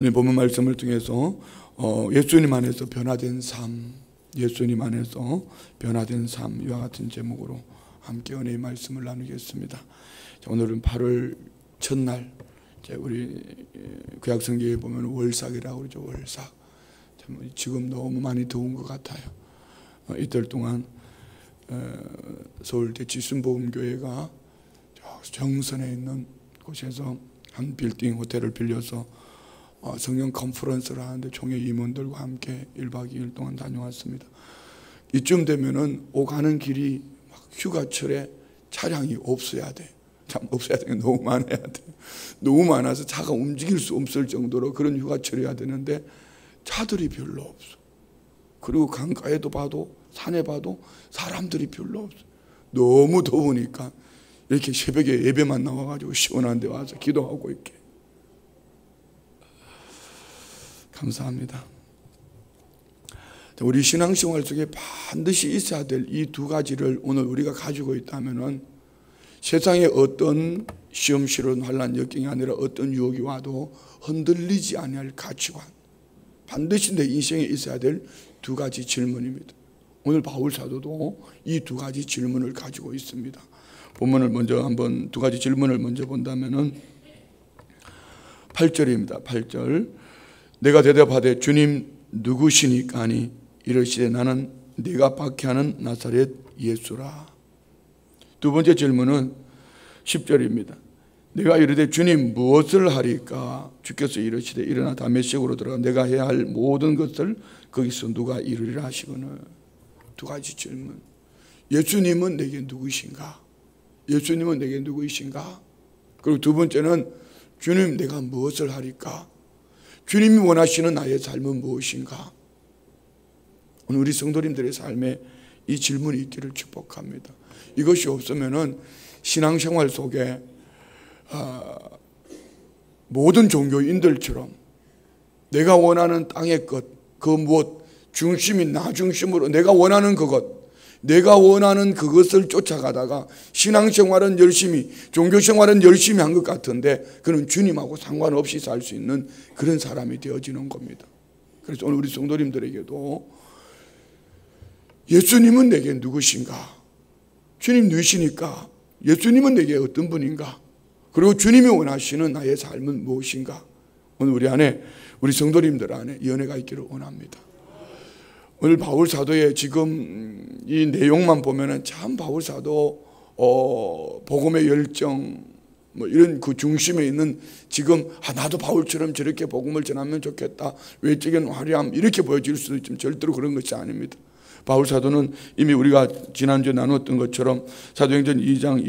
오늘 본문 말씀을 통해서 예수님 안에서 변화된 삶, 예수님 안에서 변화된 삶, 이와 같은 제목으로 함께 은혜의 말씀을 나누겠습니다. 오늘은 8월 첫날, 우리 구약성경에 보면 월삭이라고 그러죠. 월삭. 지금 너무 많이 더운 것 같아요. 이틀 동안 서울 대치순복음교회가 정선에 있는 곳에서 한 빌딩 호텔을 빌려서 성령 컨퍼런스를 하는데 총회 임원들과 함께 1박 2일 동안 다녀왔습니다. 이쯤 되면은 오가는 길이 막 휴가철에 차량이 없어야 돼. 참 없어야 되는 게 너무 많아야 돼. 너무 많아서 차가 움직일 수 없을 정도로 그런 휴가철이어야 되는데 차들이 별로 없어. 그리고 강가에도 봐도 산에 봐도 사람들이 별로 없어. 너무 더우니까 이렇게 새벽에 예배만 나와가지고 시원한 데 와서 기도하고 있게. 감사합니다. 우리 신앙생활 속에 반드시 있어야 될 이 두 가지를 오늘 우리가 가지고 있다면은 세상에 어떤 시험실은 환난 역경이 아니라 어떤 유혹이 와도 흔들리지 아니할 가치관, 반드시 내 인생에 있어야 될 두 가지 질문입니다. 오늘 바울 사도도 이 두 가지 질문을 가지고 있습니다. 본문을 먼저 한번 두 가지 질문을 먼저 본다면은 8절입니다. 8절. 내가 대답하되 주님 누구시니까 하니 이르시되 나는 네가 박해하는 나사렛 예수라. 두 번째 질문은 10절입니다. 내가 이르되 주님 무엇을 하리까? 주께서 이르시되 일어나 다메섹으로 들어가 내가 해야 할 모든 것을 거기서 누가 이루리라 하시거늘. 두 가지 질문. 예수님은 내게 누구신가? 예수님은 내게 누구이신가? 그리고 두 번째는 주님 내가 무엇을 하리까? 주님이 원하시는 나의 삶은 무엇인가? 오늘 우리 성도님들의 삶에 이 질문이 있기를 축복합니다. 이것이 없으면은 신앙생활 속에 모든 종교인들처럼 내가 원하는 땅의 것, 그 무엇, 중심이 나 중심으로 내가 원하는 그것, 내가 원하는 그것을 쫓아가다가 신앙생활은 열심히, 종교생활은 열심히 한 것 같은데 그는 주님하고 상관없이 살 수 있는 그런 사람이 되어지는 겁니다. 그래서 오늘 우리 성도님들에게도 예수님은 내게 누구신가? 주님 누구시니까? 예수님은 내게 어떤 분인가? 그리고 주님이 원하시는 나의 삶은 무엇인가? 오늘 우리 안에, 우리 성도님들 안에 이 은혜가 있기를 원합니다. 오늘 바울 사도의 지금 이 내용만 보면은 참 바울 사도 복음의 열정 뭐 이런 그 중심에 있는 지금 나도 바울처럼 저렇게 복음을 전하면 좋겠다, 외적인 화려함 이렇게 보여질 수도 있지만 절대로 그런 것이 아닙니다. 바울 사도는 이미 우리가 지난주에 나눴던 것처럼 사도행전 20장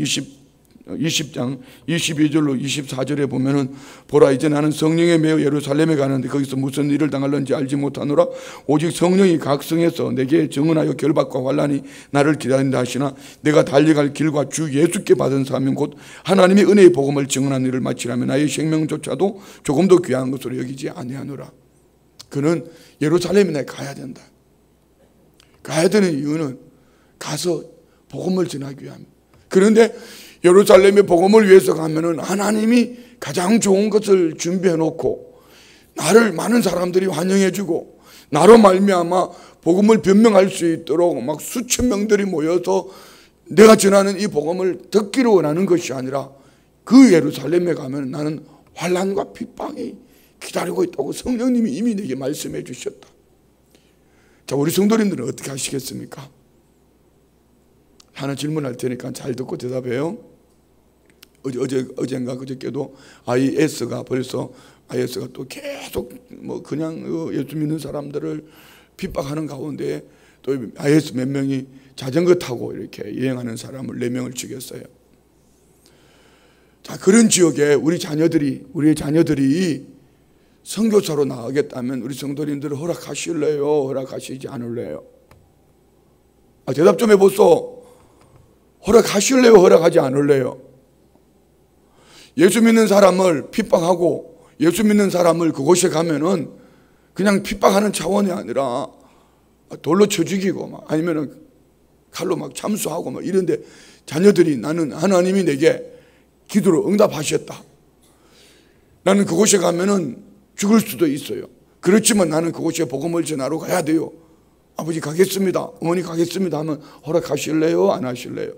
22절로 24절에 보면은 보라 이제 나는 성령에 매여 예루살렘에 가는데 거기서 무슨 일을 당할는지 알지 못하노라. 오직 성령이 각성해서 내게 증언하여 결박과 환난이 나를 기다린다 하시나 내가 달려갈 길과 주 예수께 받은 사명 곧 하나님의 은혜의 복음을 증언하는 일을 마치라면 나의 생명조차도 조금 더 귀한 것으로 여기지 아니하노라. 그는 예루살렘에 가야 된다. 가야 되는 이유는 가서 복음을 전하기 위함입니다. 그런데 예루살렘의 복음을 위해서 가면은 하나님이 가장 좋은 것을 준비해 놓고 나를 많은 사람들이 환영해 주고 나로 말미암아 복음을 변명할 수 있도록 막 수천 명들이 모여서 내가 전하는 이 복음을 듣기를 원하는 것이 아니라 그 예루살렘에 가면 나는 환난과 핍박이 기다리고 있다고 성령님이 이미 내게 말씀해 주셨다. 자, 우리 성도님들은 어떻게 하시겠습니까? 하나 질문할 테니까 잘 듣고 대답해요. 어젠가 그저께도 IS가 또 계속 뭐 그냥 예수 믿는 사람들을 핍박하는 가운데 또 IS 몇 명이 자전거 타고 이렇게 여행하는 사람을 4명을 죽였어요. 자, 그런 지역에 우리의 자녀들이 선교사로 나가겠다면 우리 성도님들 허락하실래요? 허락하시지 않을래요? 대답 좀 해보소. 허락하실래요? 허락하지 않을래요? 예수 믿는 사람을 핍박하고 예수 믿는 사람을 그곳에 가면은 그냥 핍박하는 차원이 아니라 돌로 쳐 죽이고 막 아니면은 칼로 막 참수하고 막 이런데 자녀들이 나는 하나님이 내게 기도로 응답하셨다. 나는 그곳에 가면은 죽을 수도 있어요. 그렇지만 나는 그곳에 복음을 전하러 가야 돼요. 아버지 가겠습니다. 어머니 가겠습니다 하면 허락하실래요? 안 하실래요?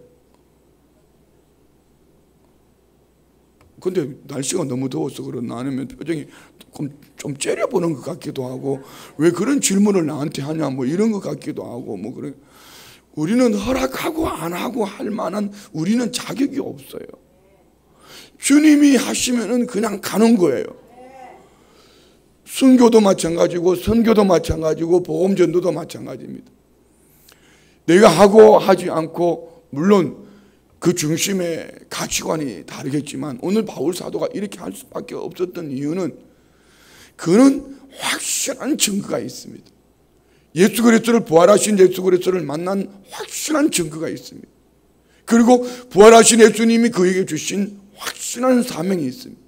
근데 날씨가 너무 더워서 그러나 아니면 표정이 좀 째려보는 것 같기도 하고 왜 그런 질문을 나한테 하냐 뭐 이런 것 같기도 하고 뭐 그래. 우리는 허락하고 안 하고 할 만한 우리는 자격이 없어요. 주님이 하시면은 그냥 가는 거예요. 순교도 마찬가지고 선교도 마찬가지고 복음전도도 마찬가지입니다. 내가 하고 하지 않고 물론 그 중심의 가치관이 다르겠지만 오늘 바울 사도가 이렇게 할 수밖에 없었던 이유는 그는 확실한 증거가 있습니다. 예수 그리스도를 부활하신 예수 그리스도를 만난 확실한 증거가 있습니다. 그리고 부활하신 예수님이 그에게 주신 확실한 사명이 있습니다.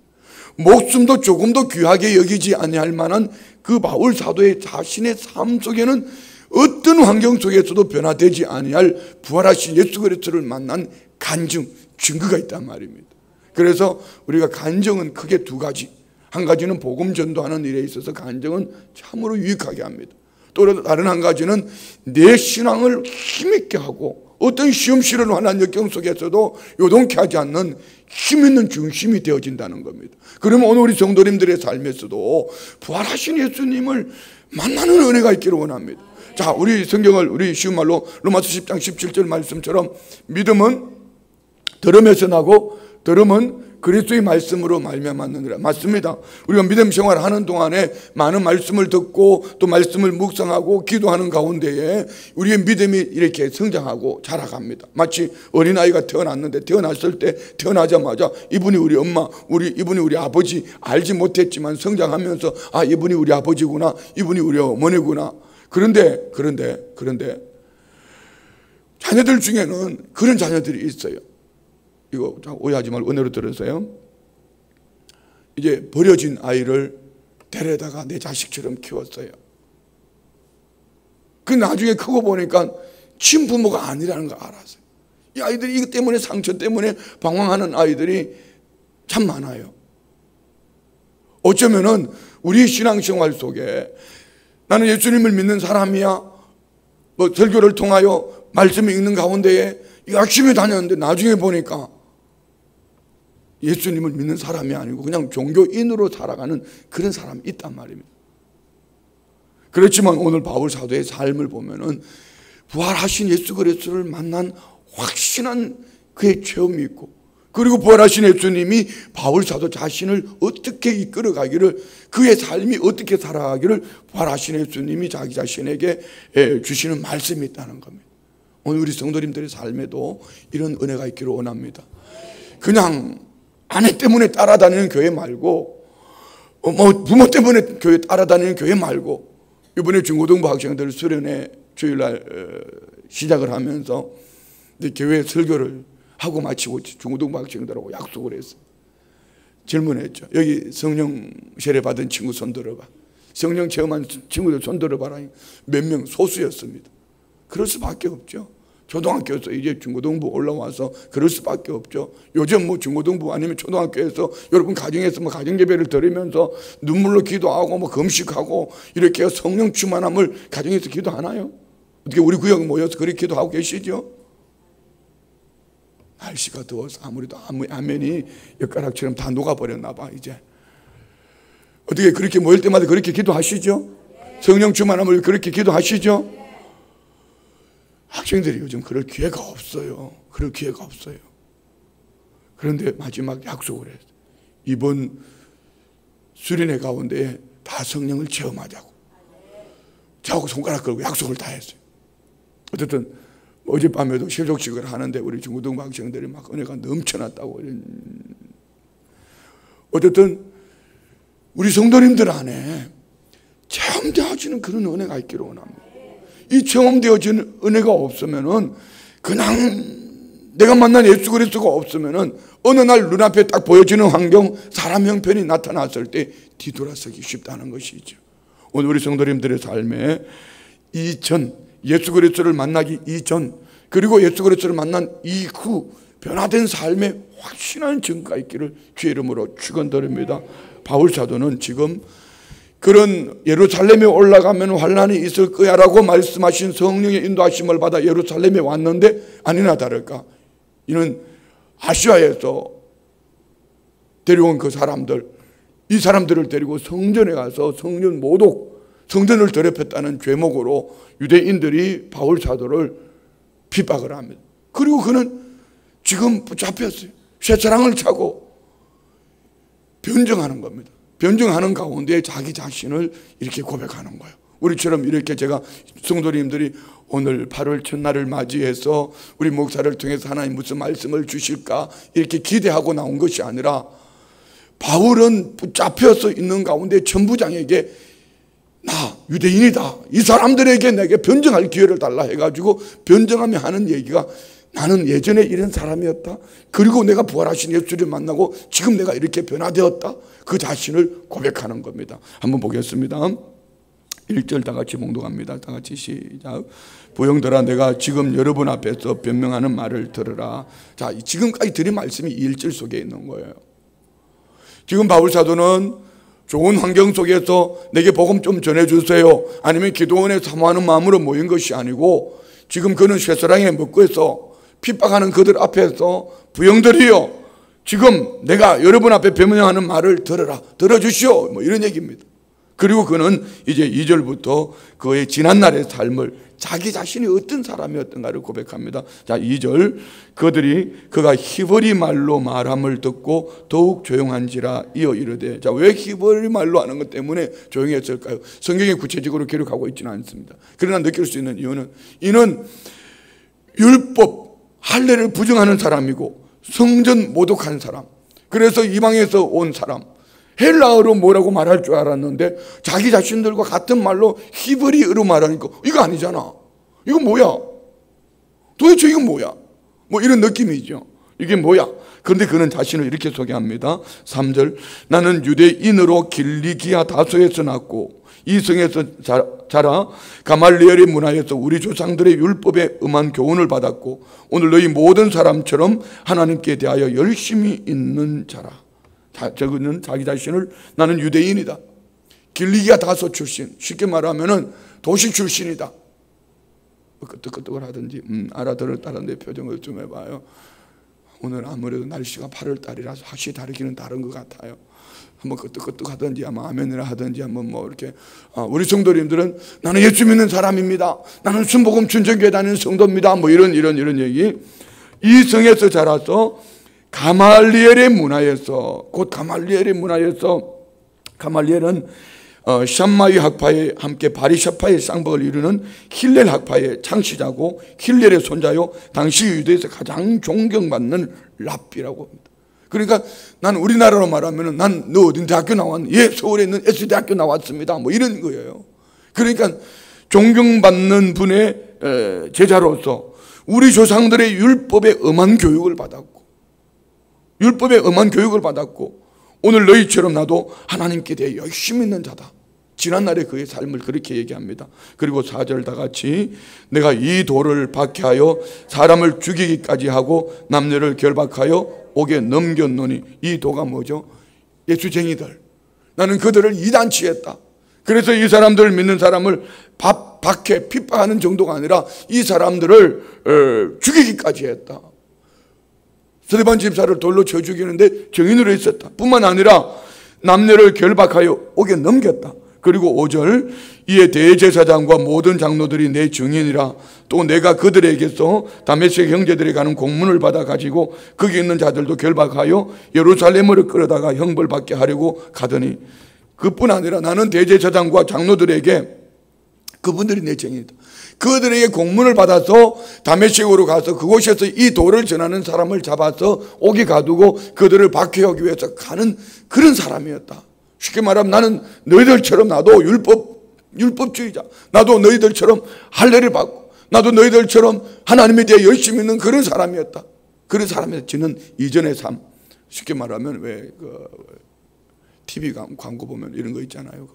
목숨도 조금도 귀하게 여기지 아니할 만한 그 바울 사도의 자신의 삶 속에는 어떤 환경 속에서도 변화되지 아니할 부활하신 예수 그리스도를 만난 간증, 증거가 있단 말입니다. 그래서 우리가 간증은 크게 두 가지. 한 가지는 복음 전도하는 일에 있어서 간증은 참으로 유익하게 합니다. 또 다른 한 가지는 내 신앙을 힘있게 하고 어떤 시험실을 환한 역경 속에서도 요동케 하지 않는 힘있는 중심이 되어진다는 겁니다. 그러면 오늘 우리 성도님들의 삶에서도 부활하신 예수님을 만나는 은혜가 있기를 원합니다. 자, 우리 성경을 우리 쉬운 말로 로마서 10장 17절 말씀처럼 믿음은 들음에서 나고 들음은 그리스도의 말씀으로 말미암았느니라. 맞습니다. 우리가 믿음 생활하는 동안에 많은 말씀을 듣고 또 말씀을 묵상하고 기도하는 가운데에 우리의 믿음이 이렇게 성장하고 자라갑니다. 마치 어린아이가 태어났는데 태어났을 때 태어나자마자 이분이 우리 엄마, 이분이 우리 아버지 알지 못했지만 성장하면서 아, 이분이 우리 아버지구나, 이분이 우리 어머니구나. 그런데 자녀들 중에는 그런 자녀들이 있어요. 이거 오해하지 말고 은혜로 들으세요. 이제 버려진 아이를 데려다가 내 자식처럼 키웠어요. 그 나중에 크고 보니까 친부모가 아니라는 걸 알았어요. 이 아이들이 이것 때문에 상처 때문에 방황하는 아이들이 참 많아요. 어쩌면은 우리 신앙생활 속에 나는 예수님을 믿는 사람이야. 뭐 설교를 통하여 말씀을 읽는 가운데에 열심히 다녔는데 나중에 보니까 예수님을 믿는 사람이 아니고 그냥 종교인으로 살아가는 그런 사람이 있단 말입니다. 그렇지만 오늘 바울 사도의 삶을 보면은 부활하신 예수 그리스도를 만난 확신한 그의 체험이 있고 그리고 부활하신 예수님이 바울 사도 자신을 어떻게 이끌어가기를 그의 삶이 어떻게 살아가기를 부활하신 예수님이 자기 자신에게 주시는 말씀이 있다는 겁니다. 오늘 우리 성도님들의 삶에도 이런 은혜가 있기를 원합니다. 그냥 아내 때문에 따라다니는 교회 말고 뭐 부모 때문에 교회 따라다니는 교회 말고 이번에 중고등부 학생들 수련회 주일날 시작을 하면서 교회 설교를 하고 마치고 중고등부 학생들하고 약속을 했어요. 질문했죠. 여기 성령 세례 받은 친구 손 들어봐. 성령 체험한 친구들 손 들어봐라. 몇 명 소수였습니다. 그럴 수밖에 없죠. 초등학교에서 이제 중고등부 올라와서 그럴 수밖에 없죠. 요즘 뭐 중고등부 아니면 초등학교에서 여러분 가정에서 뭐 가정예배를 드리면서 눈물로 기도하고 뭐 금식하고 이렇게 성령 충만함을 가정에서 기도하나요? 어떻게 우리 구역 모여서 그렇게 기도하고 계시죠? 날씨가 더워서 아무래도 아멘이 엿가락처럼 다 녹아버렸나 봐 이제. 어떻게 그렇게 모일 때마다 그렇게 기도하시죠? 성령 충만함을 그렇게 기도하시죠? 학생들이 요즘 그럴 기회가 없어요. 그럴 기회가 없어요. 그런데 마지막 약속을 했어요. 이번 수련회 가운데 다 성령을 체험하자고. 저하고 손가락 걸고 약속을 다 했어요. 어쨌든 어젯밤에도 실족식을 하는데 우리 중고등부 학생들이 막 은혜가 넘쳐났다고. 어쨌든 우리 성도님들 안에 체험되어지는 그런 은혜가 있기를 원합니다. 이 체험되어지는 은혜가 없으면은 그냥 내가 만난 예수 그리스도가 없으면은 어느 날 눈앞에 딱 보여지는 환경, 사람 형편이 나타났을 때 뒤돌아서기 쉽다는 것이죠. 오늘 우리 성도님들의 삶에 이전 예수 그리스도를 만나기 이전 그리고 예수 그리스도를 만난 이후 변화된 삶에 확신한 증거가 있기를 주의 이름으로 축원드립니다. 바울 사도는 지금 그런 예루살렘에 올라가면 환난이 있을 거야라고 말씀하신 성령의 인도하심을 받아 예루살렘에 왔는데 아니나 다를까 이는 아시아에서 데려온 그 사람들, 이 사람들을 데리고 성전에 가서 성전 모독, 성전을 더럽혔다는 죄목으로 유대인들이 바울 사도를 핍박을 합니다. 그리고 그는 지금 붙잡혔어요. 쇠사랑을 차고 변증하는 겁니다. 변증하는 가운데 자기 자신을 이렇게 고백하는 거예요. 우리처럼 이렇게 제가 성도님들이 오늘 8월 첫날을 맞이해서 우리 목사를 통해서 하나님 무슨 말씀을 주실까 이렇게 기대하고 나온 것이 아니라 바울은 붙잡혀서 있는 가운데 천부장에게 나 유대인이다, 이 사람들에게 내게 변증할 기회를 달라 해가지고 변증하며 하는 얘기가 나는 예전에 이런 사람이었다, 그리고 내가 부활하신 예수를 만나고 지금 내가 이렇게 변화되었다, 그 자신을 고백하는 겁니다. 한번 보겠습니다. 1절 다 같이 봉독합니다. 다 같이 시작. 부형들아, 내가 지금 여러분 앞에서 변명하는 말을 들으라. 자, 지금까지 드린 말씀이 1절 속에 있는 거예요. 지금 바울 사도는 좋은 환경 속에서 내게 복음 좀 전해주세요, 아니면 기도원에 사모하는 마음으로 모인 것이 아니고 지금 그는 쇠사랑에 묶여서 핍박하는 그들 앞에서 부형들이여, 지금 내가 여러분 앞에 변명하는 말을 들어라, 들어주시오, 뭐 이런 얘기입니다. 그리고 그는 이제 2절부터 그의 지난날의 삶을, 자기 자신이 어떤 사람이었던가를 고백합니다. 자, 2절. 그가 히브리 말로 말함을 듣고 더욱 조용한지라 이어 이르되. 자, 왜 히브리 말로 하는 것 때문에 조용했을까요? 성경에 구체적으로 기록하고 있지는 않습니다. 그러나 느낄 수 있는 이유는 이는 율법 할례를 부정하는 사람이고 성전 모독한 사람, 그래서 이방에서 온 사람, 헬라어로 뭐라고 말할 줄 알았는데 자기 자신들과 같은 말로 히브리어로 말하니까 이거 아니잖아, 이거 뭐야, 도대체 이건 뭐야, 뭐 이런 느낌이죠. 이게 뭐야? 그런데 그는 자신을 이렇게 소개합니다. 3절. 나는 유대인으로 길리기아 다소에서 났고 이 성에서 자라 가말리엘의 문화에서 우리 조상들의 율법에 음한 교훈을 받았고 오늘 너희 모든 사람처럼 하나님께 대하여 열심히 있는 자라. 저는 자기 자신을 나는 유대인이다, 길리기아 다소 출신, 쉽게 말하면 도시 출신이다. 끄떡끄떡을 하든지 알아들었다는 내 표정을 좀 해봐요. 오늘 아무래도 날씨가 8월달이라서 확실히 다르기는 다른 것 같아요. 한번 끄떡끄떡 하든지 아마 아멘이라 하든지 한번 뭐 이렇게. 우리 성도님들은 나는 예수 믿는 사람입니다, 나는 순복음 춘천교회 다니는 성도입니다, 뭐 이런 얘기. 이 성에서 자라서 가말리엘의 문화에서, 곧 가말리엘의 문화에서, 가말리엘은 샴마이 학파에 함께 바리샤파의 쌍벽을 이루는 힐렐 학파의 창시자고 힐렐의 손자요 당시 유대에서 가장 존경받는 랍비라고 합니다. 그러니까 난 우리나라로 말하면 난 너 어디 대학교 나왔니? 예, 서울에 있는 S대학교 나왔습니다, 뭐 이런 거예요. 그러니까 존경받는 분의 제자로서 우리 조상들의 율법에 엄한 교육을 받았고 오늘 너희처럼 나도 하나님께 대해 열심히 있는 자다. 지난날의 그의 삶을 그렇게 얘기합니다. 그리고 4절 다 같이. 내가 이 도를 박해하여 사람을 죽이기까지 하고 남녀를 결박하여 옥에 넘겼노니. 이 도가 뭐죠? 예수쟁이들. 나는 그들을 이단치했다. 그래서 이 사람들을 믿는 사람을 박해 핍박하는 정도가 아니라 이 사람들을 죽이기까지 했다. 스데반 집사를 돌로 쳐 죽이는데 증인으로 있었다. 뿐만 아니라 남녀를 결박하여 옥에 넘겼다. 그리고 5절. 이에 대제사장과 모든 장로들이 내 증인이라. 또 내가 그들에게서 다메섹 형제들이 가는 공문을 받아 가지고 거기 있는 자들도 결박하여 예루살렘으로 끌어다가 형벌받게 하려고 가더니, 그뿐 아니라 나는 대제사장과 장로들에게, 그분들이 내 증인이다, 그들에게 공문을 받아서 다메섹으로 가서 그곳에서 이 도를 전하는 사람을 잡아서 옥에 가두고 그들을 박해하기 위해서 가는 그런 사람이었다. 쉽게 말하면 나는 너희들처럼 나도 율법주의자, 나도 너희들처럼 할례를 받고 나도 너희들처럼 하나님에 대해 열심히 있는 그런 사람이었다. 그런 사람에서 지는 이전의 삶. 쉽게 말하면 왜 TV 광고 보면 이런 거 있잖아요.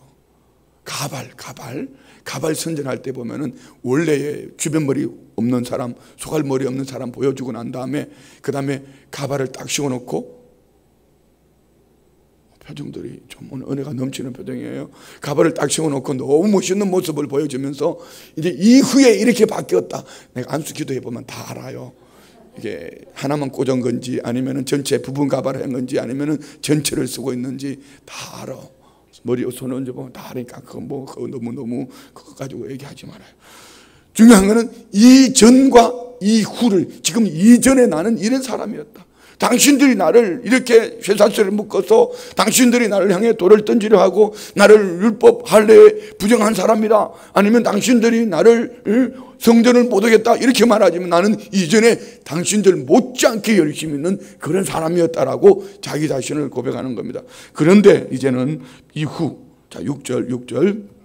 가발 선전할 때 보면은 원래의 주변 머리 없는 사람, 소갈머리 없는 사람 보여주고 난 다음에 그 다음에 가발을 딱 씌워놓고 표정들이 좀 오늘 은혜가 넘치는 표정이에요. 가발을 딱 씌워놓고 너무 멋있는 모습을 보여주면서 이제 이후에 이렇게 바뀌었다. 내가 안수 기도해 보면 다 알아요. 이게 하나만 꽂은 건지 아니면 전체 부분 가발을 한 건지 아니면 전체를 쓰고 있는지 다 알아. 머리 손 얹어보면 다 아니까 그거 너무 그거 가지고 얘기하지 말아요. 중요한 거는 이전과 이후를, 지금 이전에 나는 이런 사람이었다. 당신들이 나를 이렇게 쇠사슬을 묶어서 당신들이 나를 향해 돌을 던지려 하고 나를 율법 할례에 부정한 사람이다. 아니면 당신들이 나를 성전을 못 오겠다 이렇게 말하지만 나는 이전에 당신들 못지않게 열심히 있는 그런 사람이었다라고 자기 자신을 고백하는 겁니다. 그런데 이제는 이후, 자 6절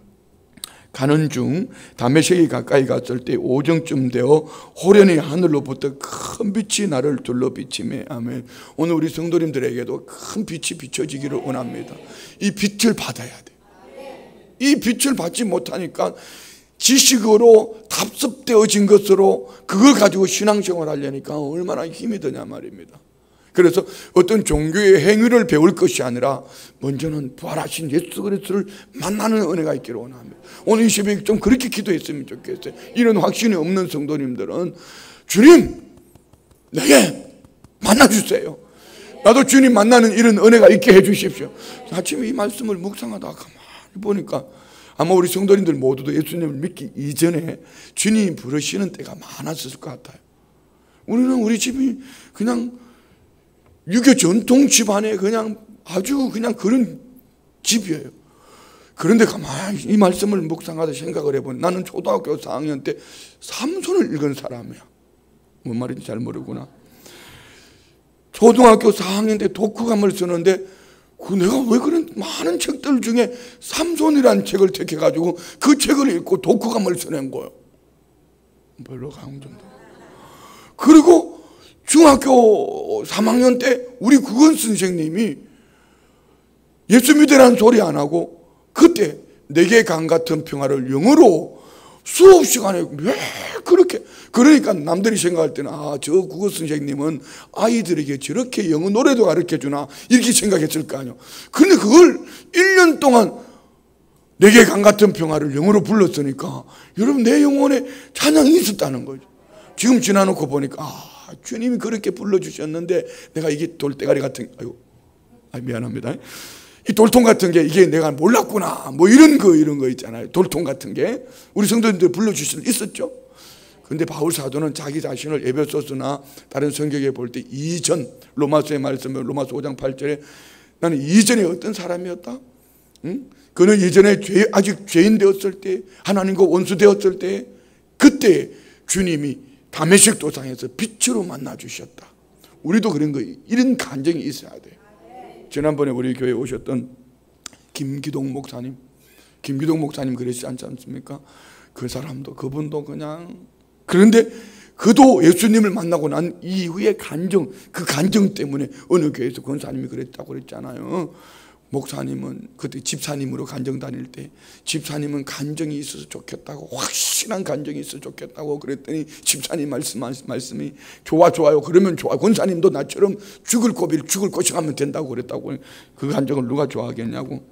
가는 중 다메섹이 가까이 갔을 때 오정쯤 되어 호련히 하늘로부터 큰 빛이 나를 둘러 비치매. 아멘. 오늘 우리 성도님들에게도 큰 빛이 비춰지기를 원합니다. 이 빛을 받아야 돼. 이 빛을 받지 못하니까 지식으로 답습되어진 것으로 그걸 가지고 신앙생활 하려니까 얼마나 힘이 드냐 말입니다. 그래서 어떤 종교의 행위를 배울 것이 아니라 먼저는 부활하신 예수 그리스도를 만나는 은혜가 있기를 원합니다. 오늘 이 새벽에 좀 그렇게 기도했으면 좋겠어요. 이런 확신이 없는 성도님들은 주님 내게 만나주세요. 나도 주님 만나는 이런 은혜가 있게 해주십시오. 아침에 이 말씀을 묵상하다가 가만히 보니까 아마 우리 성도님들 모두도 예수님을 믿기 이전에 주님이 부르시는 때가 많았을 것 같아요. 우리는 우리 집이 그냥 유교 전통 집안에 그냥 아주 그냥 그런 집이에요. 그런데 가만히 이 말씀을 묵상하다 생각을 해보니 나는 초등학교 4학년 때 삼손을 읽은 사람이야. 뭔 말인지 잘 모르구나. 초등학교 4학년 때 독후감을 쓰는데 내가 왜 그런 많은 책들 중에 삼손이라는 책을 택해가지고 그 책을 읽고 독후감을 써낸 거예요. 별로 강정도. 그리고 중학교 3학년 때 우리 국어 선생님이 예수 믿으라는 소리 안 하고 그때 내게 강 같은 평화를 영어로 수업 시간에 왜 그렇게, 그러니까 남들이 생각할 때는 저 국어 선생님은 아이들에게 저렇게 영어 노래도 가르쳐주나 이렇게 생각했을 거 아니에요. 근데 그걸 1년 동안 내게 강 같은 평화를 영어로 불렀으니까 여러분 내 영혼에 찬양이 있었다는 거죠. 지금 지나놓고 보니까 주님이 그렇게 불러주셨는데 내가 이게 돌대가리 같은, 미안합니다. 이 돌통 같은 게 이게 내가 몰랐구나. 뭐 이런 거 있잖아요. 돌통 같은 게 우리 성도님들 불러주실 수 있었죠. 근데 바울 사도는 자기 자신을 에베소서나 다른 성경에 볼 때 이전, 로마서의 말씀에 로마서 5장 8절에 나는 이전에 어떤 사람이었다? 응? 그는 이전에 아직 죄인 되었을 때, 하나님과 원수 되었을 때, 그때 주님이 다메섹 도상에서 빛으로 만나주셨다. 우리도 그런 거, 이런 간증이 있어야 돼. 지난번에 우리 교회에 오셨던 김기동 목사님 그러시지 않지 않습니까? 그 사람도, 그분도 그냥, 그런데 그도 예수님을 만나고 난 이후에 그 간증 때문에 어느 교회에서 권사님이 그랬다고 그랬잖아요. 목사님은 그때 집사님으로 간증 다닐 때 집사님은 간증이 있어서 좋겠다고, 확실한 간증이 있어서 좋겠다고 그랬더니 집사님 말씀이 좋아요. 그러면 좋아. 권사님도 나처럼 죽을 고생하면 된다고 그랬다고. 그 간증을 누가 좋아하겠냐고.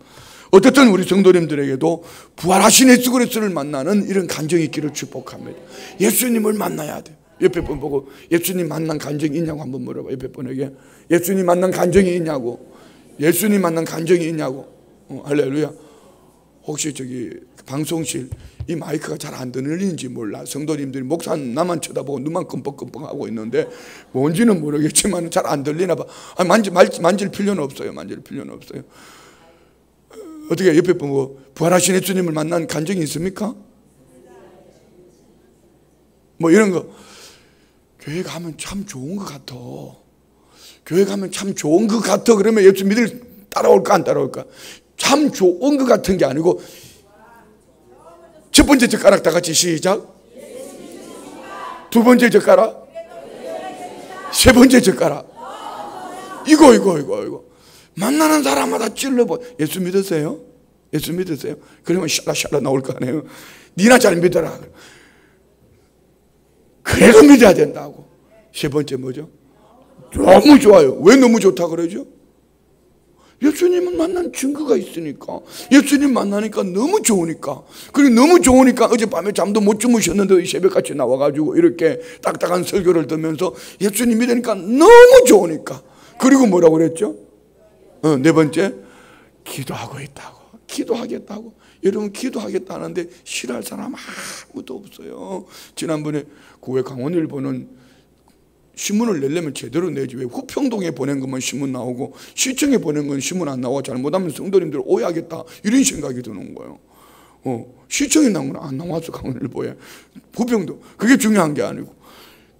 어쨌든 우리 성도님들에게도 부활하신 예수 그리스도를 만나는 이런 간증이 있기를 축복합니다. 예수님을 만나야 돼. 옆에 분 보고 예수님 만난 간증이 있냐고 한번 물어봐. 옆에 분에게 예수님 만난 간증이 있냐고. 예수님 만난 간증이 있냐고. 할렐루야. 혹시 저기 방송실 이 마이크가 잘 안 들리는지 몰라. 성도님들이 목사 나만 쳐다보고 눈만 끔뻑끔뻑 하고 있는데 뭔지는 모르겠지만 잘 안 들리나 봐. 만질 필요는 없어요. 어떻게 옆에 보고 부활하신 예수님을 만난 간증이 있습니까? 뭐 이런 거. 교회 가면 참 좋은 것 같아. 교회 가면 참 좋은 것 같아. 그러면 예수 믿을 따라올까 안 따라올까? 참 좋은 것 같은 게 아니고 첫 번째 젓가락 다 같이 시작. 두 번째 젓가락, 세 번째 젓가락. 이거 만나는 사람마다 찔러봐. 예수 믿으세요? 그러면 샬라 나올 거 아니에요. 니나 잘 믿어라. 그래도 믿어야 된다고. 세 번째 뭐죠? 너무 좋아요. 왜 너무 좋다 그러죠? 예수님을 만난 증거가 있으니까. 예수님 만나니까 너무 좋으니까. 그리고 너무 좋으니까 어젯밤에 잠도 못 주무셨는데 새벽같이 나와가지고 이렇게 딱딱한 설교를 들으면서 예수님 믿으니까 너무 좋으니까. 그리고 뭐라고 그랬죠? 네 번째, 기도하고 있다고. 기도하겠다고. 여러분, 기도하겠다는데 싫어할 사람 아무도 없어요. 지난번에 구회 강원일보는 신문을 내려면 제대로 내지, 왜 후평동에 보낸 것만 신문 나오고 시청에 보낸 건 신문 안 나오고 잘못하면 성도님들 오해하겠다 이런 생각이 드는 거예요. 시청에 나온 건 안 나왔어. 강원일보에. 후평동. 그게 중요한 게 아니고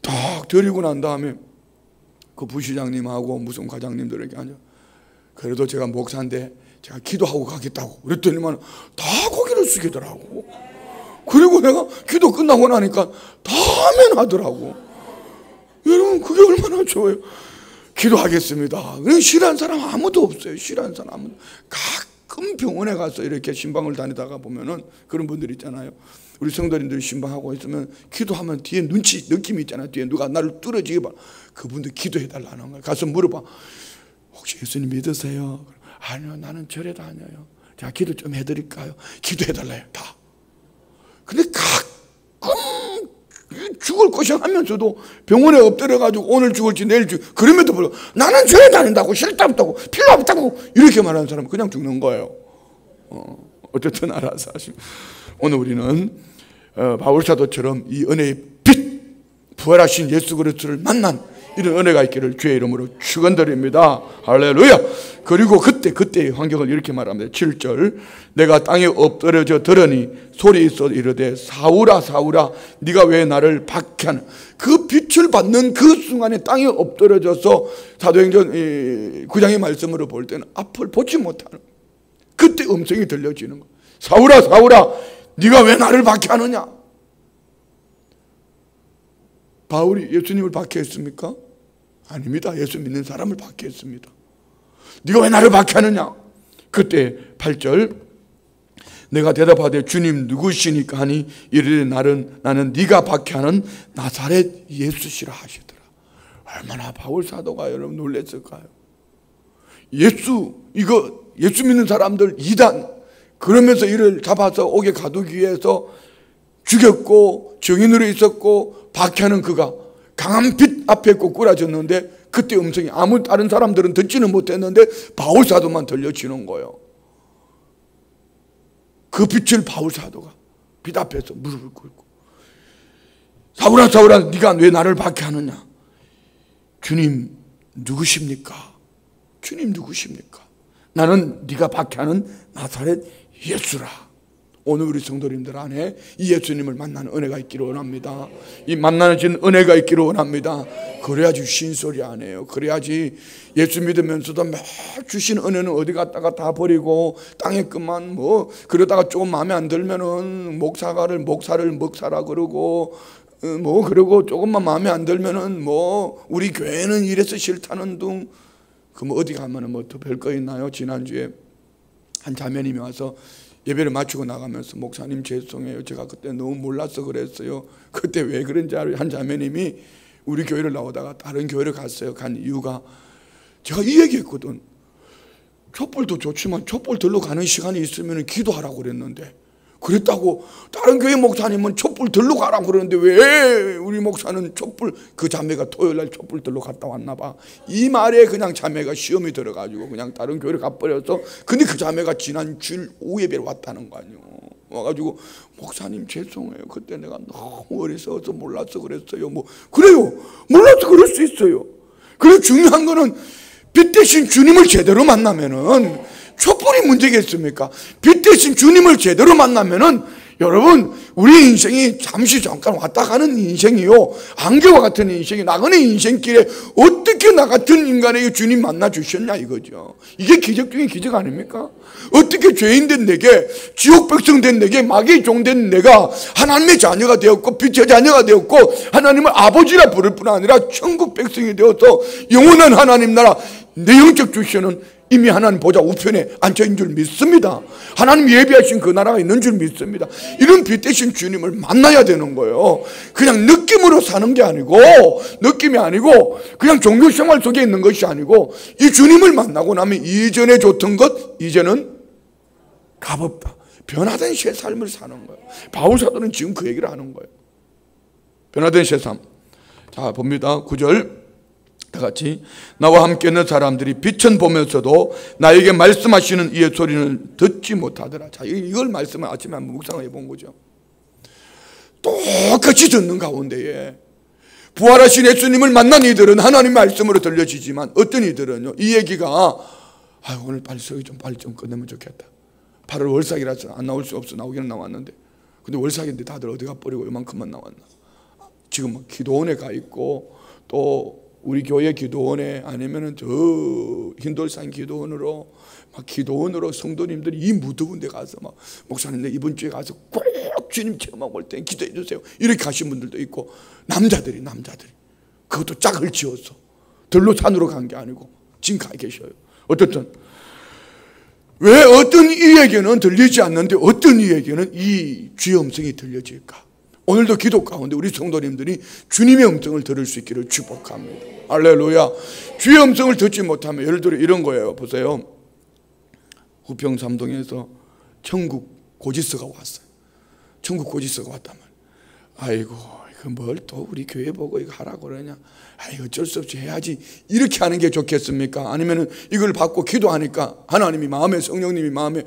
딱 드리고 난 다음에 그 부시장님하고 무슨 과장님들에게 하냐, 그래도 제가 목사인데 제가 기도하고 가겠다고 그랬더니만 다 고개를 숙이더라고. 그리고 내가 기도 끝나고 나니까 다 아멘 하더라고. 여러분, 그게 얼마나 좋아요. 기도하겠습니다. 싫어하는 사람 아무도 없어요. 싫어하는 사람 아무도. 가끔 병원에 가서 이렇게 신방을 다니다가 보면은 그런 분들 있잖아요. 우리 성도님들이 신방하고 있으면 기도하면 뒤에 느낌이 있잖아요. 뒤에 누가 나를 뚫어지게 봐. 그분들 기도해 달라는 거예요. 가서 물어봐. 혹시 예수님 믿으세요? 아니요, 나는 절에 다녀요. 제가 기도 좀 해드릴까요? 기도해 달라요. 다. 근데 가끔 죽을 것이 하면서도 병원에 엎드려가지고 오늘 죽을지 내일 죽을지, 그럼에도 불구하고 나는 절에 다닌다고, 싫다 없다고, 필요 없다고 이렇게 말하는 사람은 그냥 죽는 거예요. 어쨌든 알아서 하시고. 오늘 우리는 바울사도처럼 이 은혜의 빛, 부활하신 예수 그리스도를 만난 이런 은혜가 있기를 주의 이름으로 축원드립니다. 할렐루야. 그리고 그때의 환경을 이렇게 말합니다. 7절, 내가 땅에 엎드려져 들으니 소리 있어 이르되 사울아 사울아 네가 왜 나를 박해하느냐. 그 빛을 받는 그 순간에 땅에 엎드려져서 사도행전 9장의 말씀으로 볼 때는 앞을 보지 못하는, 그때 음성이 들려지는 거예요. 사울아 사울아 네가 왜 나를 박해하느냐. 바울이 예수님을 박해했습니까? 아닙니다. 예수 믿는 사람을 박해했습니다. 네가 왜 나를 박해하느냐. 그때 8절, 내가 대답하되 주님 누구시니까 하니 이르되 나는 네가 박해하는 나사렛 예수시라 하시더라. 얼마나 바울 사도가 여러분 놀랐을까요? 예수 믿는 사람들 이단, 그러면서 이를 잡아서 옥에 가두기 위해서 죽였고 증인으로 있었고 박해하는 그가 강한 빛 앞에 꼬꾸라졌는데, 그때 음성이 아무 다른 사람들은 듣지는 못했는데 바울 사도만 들려지는 거예요. 그 빛을 바울 사도가 빛 앞에서 무릎을 꿇고 사울아 사울아 네가 왜 나를 박해하느냐. 주님 누구십니까? 주님 누구십니까? 나는 네가 박해하는 나사렛 예수라. 오늘 우리 성도님들 안에 이 예수님을 만나는 은혜가 있기를 원합니다. 이 만나는 은혜가 있기를 원합니다. 그래야지 쉰소리 안 해요. 그래야지 예수 믿으면서도 매 주신 은혜는 어디 갔다가 다 버리고 땅에 끝만 그러다가 조금 마음에 안 들면은 목사를 목사라 그러고 그러고 조금만 마음에 안 들면은 우리 교회는 이래서 싫다는 둥. 어디 가면은 더 별거 있나요? 지난주에 한 자매님이 와서 예배를 마치고 나가면서 목사님 죄송해요. 제가 그때 너무 몰라서 그랬어요. 그때 왜 그런지 알아요? 한 자매님이 우리 교회를 나오다가 다른 교회를 갔어요. 간 이유가 제가 이 얘기했거든. 촛불도 좋지만 촛불 들러 가는 시간이 있으면 기도하라고 그랬는데, 그랬다고 다른 교회 목사님은 촛불 들러 가라고 그러는데 왜 우리 목사는 촛불, 그 자매가 토요일날 촛불 들러 갔다 왔나 봐. 이 말에 그냥 자매가 시험이 들어가지고 그냥 다른 교회를 가버려서, 근데 그 자매가 지난 주일 오후 예배를 왔다는 거 아니에요. 와가지고 목사님 죄송해요. 그때 내가 너무 어리석어서 몰라서 그랬어요. 그래요. 몰라서 그럴 수 있어요. 그리고 중요한 거는 빛 대신 주님을 제대로 만나면은 촛불이 문제겠습니까? 빛 대신 주님을 제대로 만나면은 여러분, 우리 인생이 잠시 잠깐 왔다 가는 인생이요, 안개와 같은 인생이 나그네 인생길에 어떻게 나 같은 인간에게 주님 만나 주셨냐 이거죠. 이게 기적 중에 기적 아닙니까? 어떻게 죄인된 내게, 지옥 백성 된 내게, 마귀의 종된 내가 하나님의 자녀가 되었고 빛의 자녀가 되었고 하나님을 아버지라 부를 뿐 아니라 천국 백성이 되어서 영원한 하나님 나라 내 영적 주시는 이미 하나님 보좌 우편에 앉혀있는 줄 믿습니다. 하나님 예비하신 그 나라가 있는 줄 믿습니다. 이런 빛 대신 주님을 만나야 되는 거예요. 그냥 느낌으로 사는 게 아니고, 느낌이 아니고 그냥 종교생활 속에 있는 것이 아니고, 이 주님을 만나고 나면 이전에 좋던 것 이제는 값없다. 변화된 새 삶을 사는 거예요. 바울 사도는 지금 그 얘기를 하는 거예요. 변화된 새 삶. 자, 봅니다. 9절 다 같이. 나와 함께 있는 사람들이 빛은 보면서도 나에게 말씀하시는 이의 소리는 듣지 못하더라. 자, 이걸 말씀을 아침에 한번 묵상을 해본 거죠. 똑같이 듣는 가운데에 부활하신 예수님을 만난 이들은 하나님의 말씀으로 들려지지만, 어떤 이들은요, 이 얘기가 오늘 빨리 설교 좀 빨리 좀 끝내면 좋겠다. 8월 월삭이라서 안 나올 수 없어. 나오기는 나왔는데, 근데 월삭인데 다들 어디가 버리고 이만큼만 나왔나. 지금 기도원에 가 있고, 또 우리 교회 기도원에, 아니면은 저 흰돌산 기도원으로 막 기도원으로 성도님들이 이 무더운 데 가서 막, 목사님 이번 주에 가서 꼭 주님 체험하고 올 때 기도해 주세요, 이렇게 하신 분들도 있고, 남자들이 그것도 짝을 지어서 들로 산으로 간 게 아니고 지금 가 계셔요. 어떻든 왜 어떤 이에게는 들리지 않는데 어떤 이에게는 이 주의 음성이 들려질까? 오늘도 기도 가운데 우리 성도님들이 주님의 음성을 들을 수 있기를 축복합니다. 할렐루야. 주의 음성을 듣지 못하면, 예를 들어 이런 거예요. 보세요. 후평 삼동에서 천국 고지서가 왔어요. 천국 고지서가 왔다면, 아이고 이거 뭘 또 우리 교회 보고 이거 하라고 그러냐, 어쩔 수 없이 해야지, 이렇게 하는 게 좋겠습니까? 아니면은 이걸 받고 기도하니까 하나님이 마음에, 성령님이 마음에,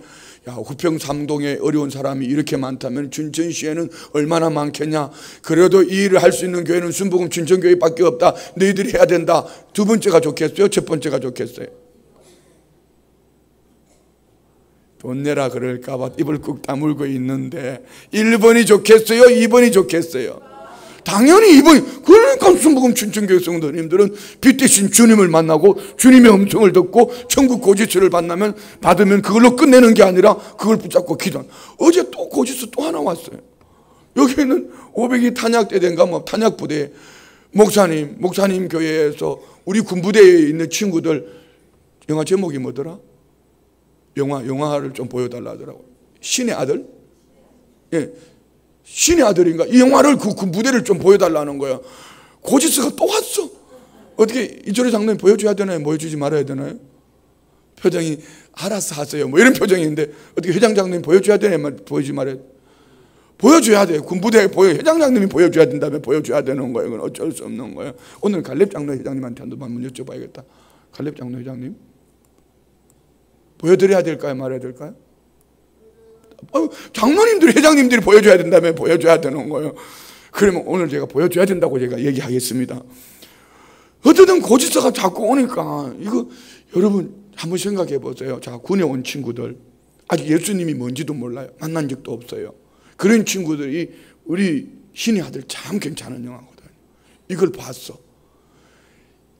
야, 후평 삼동에 어려운 사람이 이렇게 많다면 춘천시에는 얼마나 많겠냐, 그래도 이 일을 할 수 있는 교회는 순복음 춘천교회밖에 없다, 너희들이 해야 된다. 두 번째가 좋겠어요? 첫 번째가 좋겠어요? 돈 내라 그럴까봐 입을 꾹 다물고 있는데 1번이 좋겠어요? 2번이 좋겠어요? 당연히 2번이. 그러니까 순복음 춘천교회 성도님들은 빛 대신 주님을 만나고 주님의 음성을 듣고 천국 고지서를 받으면 그걸로 끝내는 게 아니라 그걸 붙잡고 기도한. 어제 또 고지서 또 하나 왔어요. 여기는 500이 탄약대 된가 뭐 탄약부대 목사님 교회에서 우리 군부대에 있는 친구들, 영화 제목이 뭐더라? 영화를 좀 보여달라 하더라고요. 신의 아들? 예. 신의 아들인가? 이 영화를 그 무대를 좀 보여달라는 거야. 고지서가 또 왔어. 어떻게 이철의 장로님 보여줘야 되나요? 보여주지 말아야 되나요? 표정이 알아서 하세요 뭐 이런 표정인데, 어떻게 회장 장로님 보여줘야 되나요? 보여주지 말아야 돼. 보여줘야 돼요. 군부대에 회장 장로님이 보여줘야 된다면 보여줘야 되는 거예요. 그건 어쩔 수 없는 거예요. 오늘 갈렙 장로 회장님한테 한번 여쭤봐야겠다. 갈렙 장로 회장님, 보여드려야 될까요? 말아야 될까요? 장로님들이, 회장님들이 보여줘야 된다면 보여줘야 되는 거예요. 그러면 오늘 제가 보여줘야 된다고 제가 얘기하겠습니다. 어쨌든 고지서가 자꾸 오니까, 이거 여러분 한번 생각해 보세요. 자, 군에 온 친구들, 아직 예수님이 뭔지도 몰라요. 만난 적도 없어요. 그런 친구들이 우리 신의 아들 참 괜찮은 영화거든요. 이걸 봤어.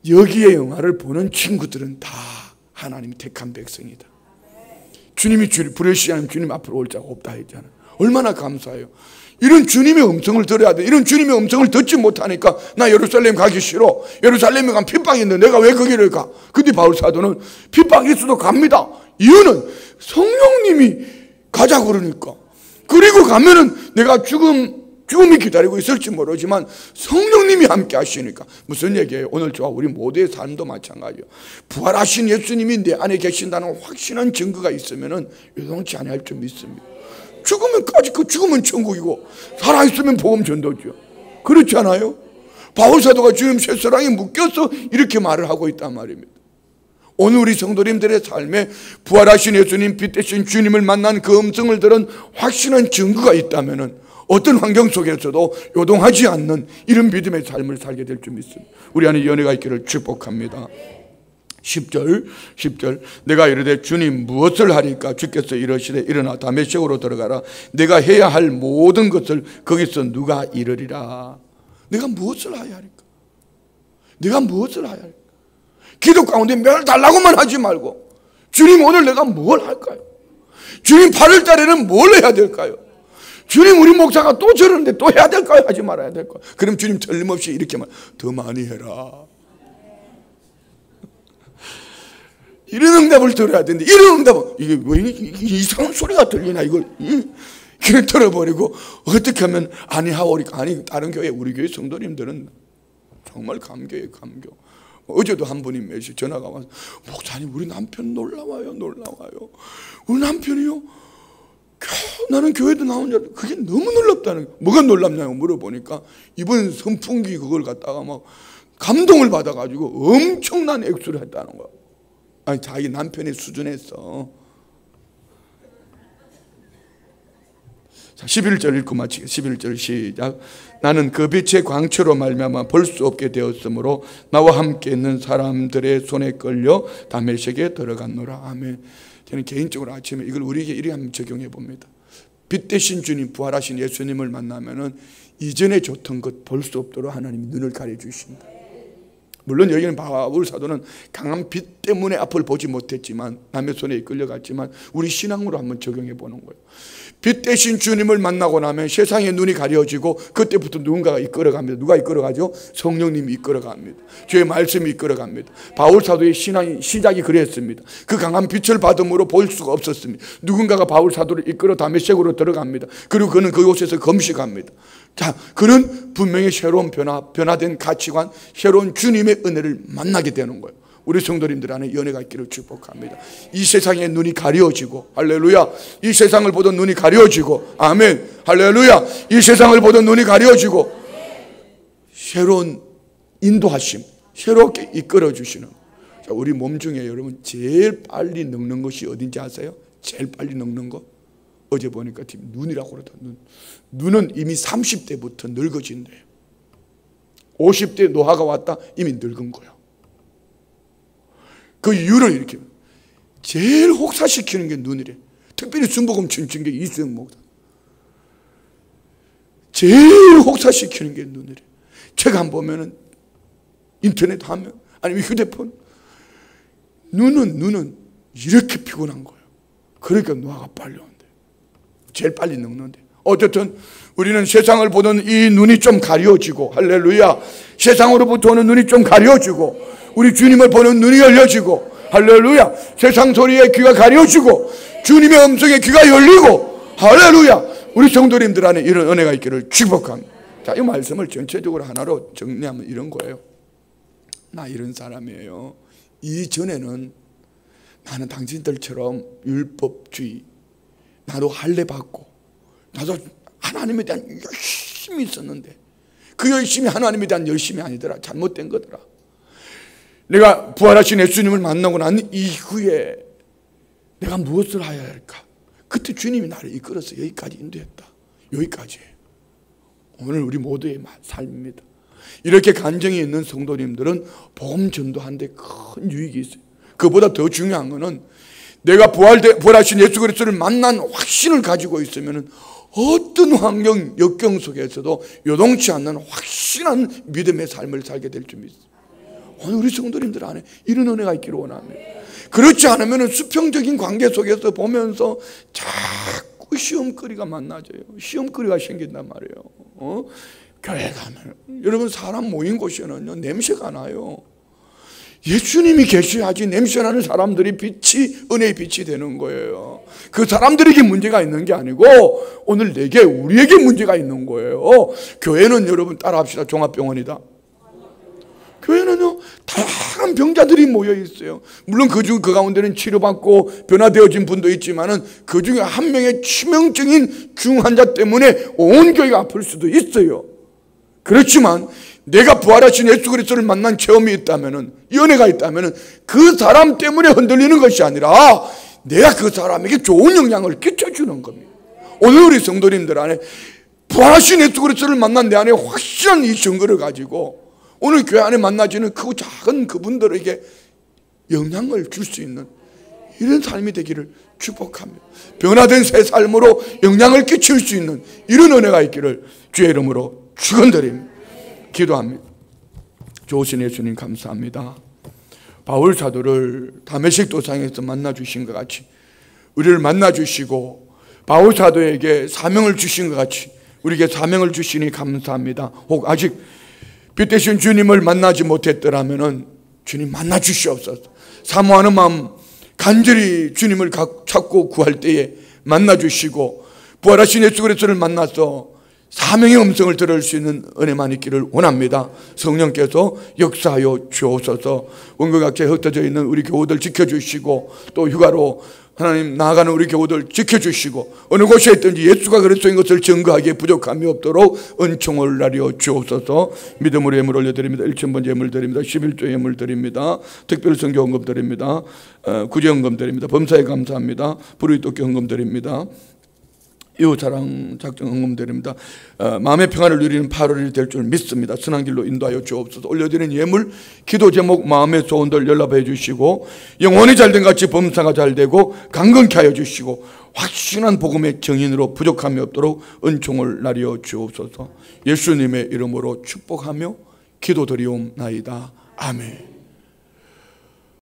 여기에 영화를 보는 친구들은 다 하나님이 택한 백성이다. 주님이 불의시하는 주님 앞으로 올 자가 없다 했잖아요. 얼마나 감사해요. 이런 주님의 음성을 들어야 돼. 이런 주님의 음성을 듣지 못하니까 나 예루살렘 가기 싫어. 예루살렘에 가면 핍박이 있는데 내가 왜 거기를 가? 근데 바울 사도는 핍박이 있어도 갑니다. 이유는 성령님이 가자 그러니까. 그리고 가면은 내가 죽음이 기다리고 있을지 모르지만 성령님이 함께 하시니까. 무슨 얘기예요? 오늘 저와 우리 모두의 삶도 마찬가지예요. 부활하신 예수님이 내 안에 계신다는 확신한 증거가 있으면은 요동치 않을 줄 믿습니다. 죽으면까지, 그 죽으면 천국이고 살아있으면 복음 전도죠. 그렇지 않아요? 바울 사도가 지금 쇠사랑에 묶여서 이렇게 말을 하고 있단 말입니다. 오늘 우리 성도님들의 삶에 부활하신 예수님, 빛 대신 주님을 만난 그 음성을 들은 확신한 증거가 있다면은 어떤 환경 속에서도 요동하지 않는 이런 믿음의 삶을 살게 될 줄 믿습니다. 우리 안에 연애가 있기를 축복합니다. 10절 내가 이르되 주님 무엇을 하리까? 주께서 이르시되 일어나 다메섹으로 들어가라. 내가 해야 할 모든 것을 거기서 누가 이르리라. 내가 무엇을 해야 할까? 내가 무엇을 해야 할까? 기도 가운데 뭘 달라고만 하지 말고, 주님 오늘 내가 뭘 할까요? 주님 8월 달에는 뭘 해야 될까요? 주님 우리 목사가 또 저러는데 또 해야 될까요? 하지 말아야 될까요? 그럼 주님 틀림없이 이렇게 더 많이 해라. 이런 응답을 들어야 되는데 이런 응답은 이게 왜 이상한 소리가 들리나 이걸 그냥 들어버리고 어떻게 하면 아니하오리까. 아니 다른 교회 우리 교회 성도님들은 정말 감격이에요. 감격. 어제도 한 분이 메시지 전화가 와서 목사님 우리 남편 놀라워요. 우리 남편이요 나는 교회도 나온 줄 알았는데 그게 너무 놀랍다는 거예요. 뭐가 놀랍냐고 물어보니까 이번 선풍기 그걸 갖다가 막 감동을 받아가지고 엄청난 액수를 했다는 거야. 아니 자기 남편의 수준에서. 자, 11절 읽고 마치겠습니다. 11절 시작. 나는 그 빛의 광채로 말미암아 볼 수 없게 되었으므로 나와 함께 있는 사람들의 손에 끌려 다메섹에 들어갔노라. 아멘. 저는 개인적으로 아침에 이걸 우리에게 이렇게 한번 적용해 봅니다. 빛 대신 주님, 부활하신 예수님을 만나면은 이전에 좋던 것 볼 수 없도록 하나님이 눈을 가려주신다. 물론 여기는 바울 사도는 강한 빛 때문에 앞을 보지 못했지만 남의 손에 이끌려갔지만 우리 신앙으로 한번 적용해 보는 거예요. 빛 대신 주님을 만나고 나면 세상의 눈이 가려지고 그때부터 누군가가 이끌어갑니다. 누가 이끌어가죠? 성령님이 이끌어갑니다. 주의 말씀이 이끌어갑니다. 바울 사도의 신앙이 시작이 그랬습니다. 그 강한 빛을 받음으로 볼 수가 없었습니다. 누군가가 바울 사도를 이끌어 다메섹으로 들어갑니다. 그리고 그는 그곳에서 금식합니다. 자, 그는 분명히 새로운 변화된 가치관, 새로운 주님의 은혜를 만나게 되는 거예요. 우리 성도님들 안에 연애가 있기를 축복합니다. 이 세상의 눈이 가려지고, 할렐루야. 이 세상을 보던 눈이 가려지고, 아멘, 할렐루야. 이 세상을 보던 눈이 가려지고, 새로운 인도하심, 새롭게 이끌어주시는. 자, 우리 몸 중에 여러분 제일 빨리 늙는 것이 어딘지 아세요? 제일 빨리 늙는 거? 어제 보니까 눈이라고 그러다. 눈은 이미 30대부터 늙어진대요. 50대 노화가 왔다 이미 늙은 거예요. 그 이유를 이렇게 제일 혹사시키는 게 눈이래. 특별히 순복음 춘춘계 이수영 목사 제일 혹사시키는 게 눈이래. 책 안 보면은 인터넷 하면 아니면 휴대폰 눈은 이렇게 피곤한 거예요. 그러니까 노화가 빨리 온대. 제일 빨리 늙는데. 어쨌든 우리는 세상을 보던 이 눈이 좀 가려지고, 할렐루야. 세상으로부터 오는 눈이 좀 가려지고, 우리 주님을 보는 눈이 열려지고, 할렐루야. 세상 소리에 귀가 가려지고 주님의 음성에 귀가 열리고, 할렐루야. 우리 성도님들 안에 이런 은혜가 있기를 축복합니다. 자, 이 말씀을 전체적으로 하나로 정리하면 이런 거예요. 나 이런 사람이에요. 이전에는 나는 당신들처럼 율법주의, 나도 할례 받고 나도 하나님에 대한 열심히 있었는데 그 열심이 하나님에 대한 열심이 아니더라. 잘못된 거더라. 내가 부활하신 예수님을 만나고 난 이후에 내가 무엇을 해야 할까? 그때 주님이 나를 이끌어서 여기까지 인도했다. 여기까지예요. 오늘 우리 모두의 삶입니다. 이렇게 간증이 있는 성도님들은 복음 전도하는데 큰 유익이 있어요. 그보다 더 중요한 것은 내가 부활하신 예수 그리스도를 만난 확신을 가지고 있으면 어떤 환경, 역경 속에서도 요동치 않는 확실한 믿음의 삶을 살게 될 줄 믿습니다. 오늘 우리 성도님들 안에 이런 은혜가 있기를 원합니다. 그렇지 않으면 수평적인 관계 속에서 보면서 자꾸 시험거리가 만나져요. 시험거리가 생긴단 말이에요. 교회 가면 여러분 사람 모인 곳에는요 냄새가 나요. 예수님이 계셔야지 냄새나는 사람들이 빛이 은혜의 빛이 되는 거예요. 그 사람들에게 문제가 있는 게 아니고 오늘 내게 우리에게 문제가 있는 거예요. 교회는 여러분 따라합시다. 종합병원이다. 교회는요 다양한 병자들이 모여 있어요. 물론 그 가운데는 치료받고 변화되어진 분도 있지만은 그 중에 한 명의 치명적인 중환자 때문에 온 교회가 아플 수도 있어요. 그렇지만 내가 부활하신 예수 그리스도를 만난 체험이 있다면은, 연애가 있다면은 그 사람 때문에 흔들리는 것이 아니라 내가 그 사람에게 좋은 영향을 끼쳐주는 겁니다. 오늘 우리 성도님들 안에 부활하신 예수 그리스도를 만난 내 안에 확실한 이 증거를 가지고 오늘 교회 안에 만나지는 크고 작은 그분들에게 영향을 줄 수 있는 이런 삶이 되기를 축복합니다. 변화된 새 삶으로 영향을 끼칠 수 있는 이런 은혜가 있기를 주의 이름으로 축원드립니다. 기도합니다. 좋으신 예수님 감사합니다. 바울 사도를 다메섹 도상에서 만나주신 것 같이 우리를 만나주시고 바울 사도에게 사명을 주신 것 같이 우리에게 사명을 주시니 감사합니다. 혹 아직 빛 대신 주님을 만나지 못했더라면 주님 만나 주시옵소서. 사모하는 마음 간절히 주님을 찾고 구할 때에 만나주시고 부활하신 예수 그리스도를 만나서 사명의 음성을 들을 수 있는 은혜만 있기를 원합니다. 성령께서 역사하여 주옵소서. 원국학교에 흩어져 있는 우리 교우들 지켜주시고 또 휴가로 하나님 나아가는 우리 교우들 지켜주시고 어느 곳에 있든지 예수가 그리스도인 것을 증거하기에 부족함이 없도록 은총을 나려 주옵소서. 믿음으로 예물 올려드립니다. 1000번 예물 드립니다. 11조 예물 드립니다. 특별 선교 헌금 드립니다. 구제 헌금 드립니다. 범사에 감사합니다. 불의 돕기 헌금 드립니다. 이웃사랑 작정 헌금 드립니다. 마음의 평안을 누리는 8월이 될 줄 믿습니다. 선한 길로 인도하여 주옵소서. 올려드린 예물, 기도 제목, 마음의 소원들 연락해 주시고 영혼이 잘된 같이 범사가 잘되고 강건케 하여 주시고 확신한 복음의 정인으로 부족함이 없도록 은총을 나려 주옵소서. 예수님의 이름으로 축복하며 기도드리옵나이다. 아멘.